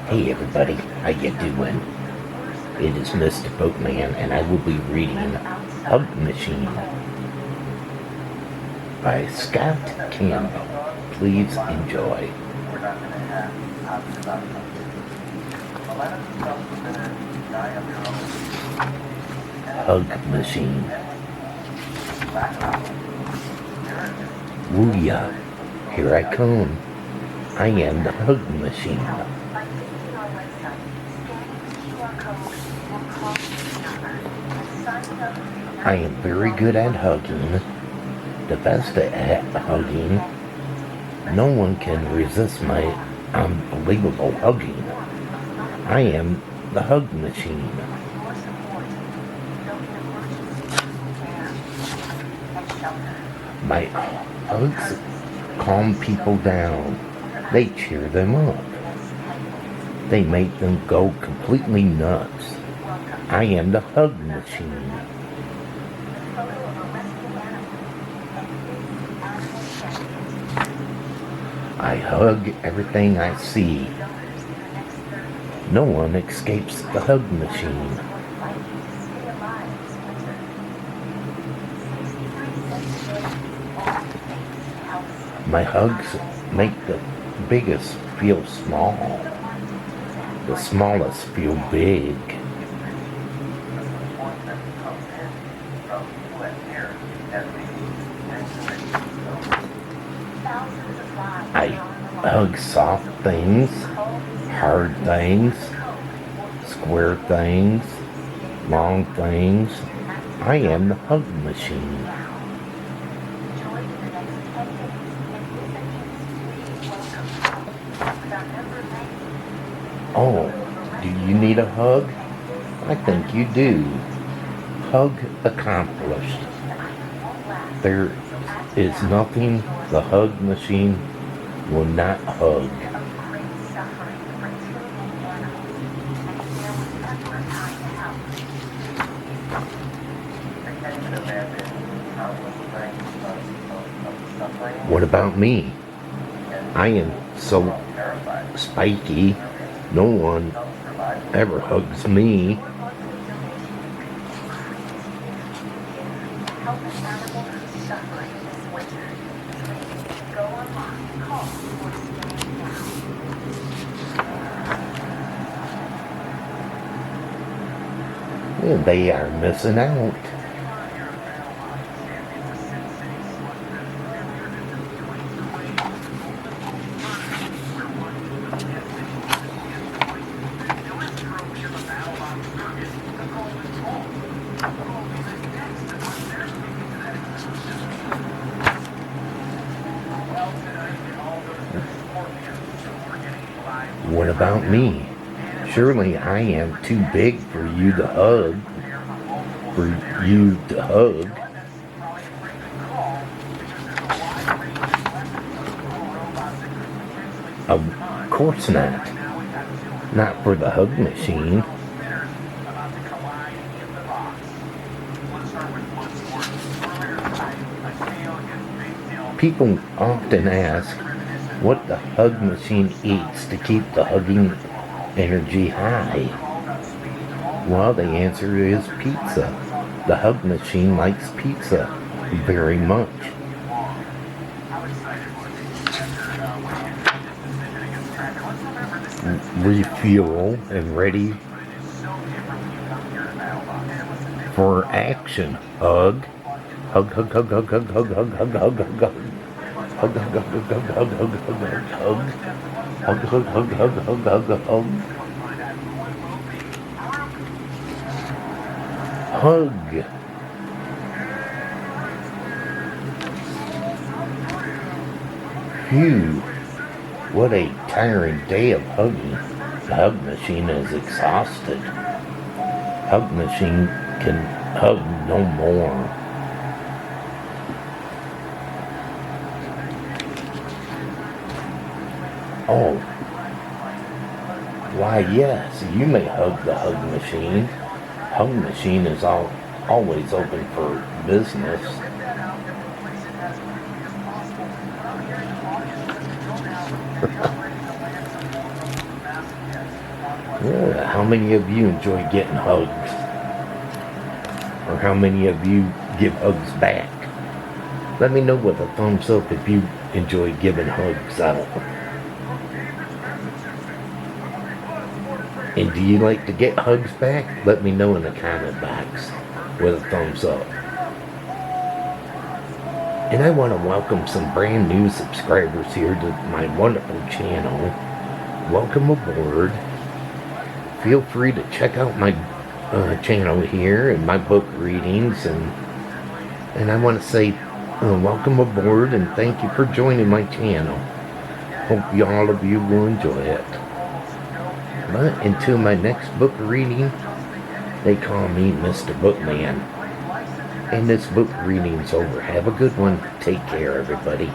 Hey everybody, how you doing? It is Mr. Bookman, and I will be reading Hug Machine by Scott Campbell. Please enjoy. Hug Machine. Woo-ya, here I come. I am the Hug Machine. I am very good at hugging, the best at hugging. No one can resist my unbelievable hugging. I am the Hug Machine. My hugs calm people down. They cheer them up. They make them go completely nuts. I am the Hug Machine. I hug everything I see. No one escapes the Hug Machine. My hugs make the biggest feel small. The smallest feel big. I hug soft things, hard things, square things, long things. I am the Hug Machine. Oh, do you need a hug? I think you do. Hug accomplished. There is nothing the Hug Machine will not hug. What about me? I am so spiky. No one ever hugs me. They are missing out. What about me? Surely I am too big for you to hug. Of course not. Not for the Hug Machine. People often ask what the Hug Machine eats to keep the hugging energy high. Well, the answer is pizza. The Hug Machine likes pizza very much. Refuel and ready for action. Hug. Hug, hug, hug, hug, hug, hug, hug, hug, hug, hug, hug. Hug, hug, hug, hug, hug, hug, hug, hug, hug. Hug, hug, hug, hug, hug, hug, hug. Hug. Phew. What a tiring day of hugging. The Hug Machine is exhausted. Hug Machine can hug no more. Oh. Why, yes, you may hug the Hug Machine. Hug Machine is always open for business. How many of you enjoy getting hugs? Or how many of you give hugs back? Let me know with a thumbs up if you enjoy giving hugs out. And do you like to get hugs back? Let me know in the comment box with a thumbs up. And I want to welcome some brand new subscribers here to my wonderful channel. Welcome aboard. Feel free to check out my channel here and my book readings, and I want to say welcome aboard and thank you for joining my channel. Hope all of you will enjoy it. But until my next book reading, they call me Mr.Bookman. And this book reading's over. Have a good one. Take care, everybody.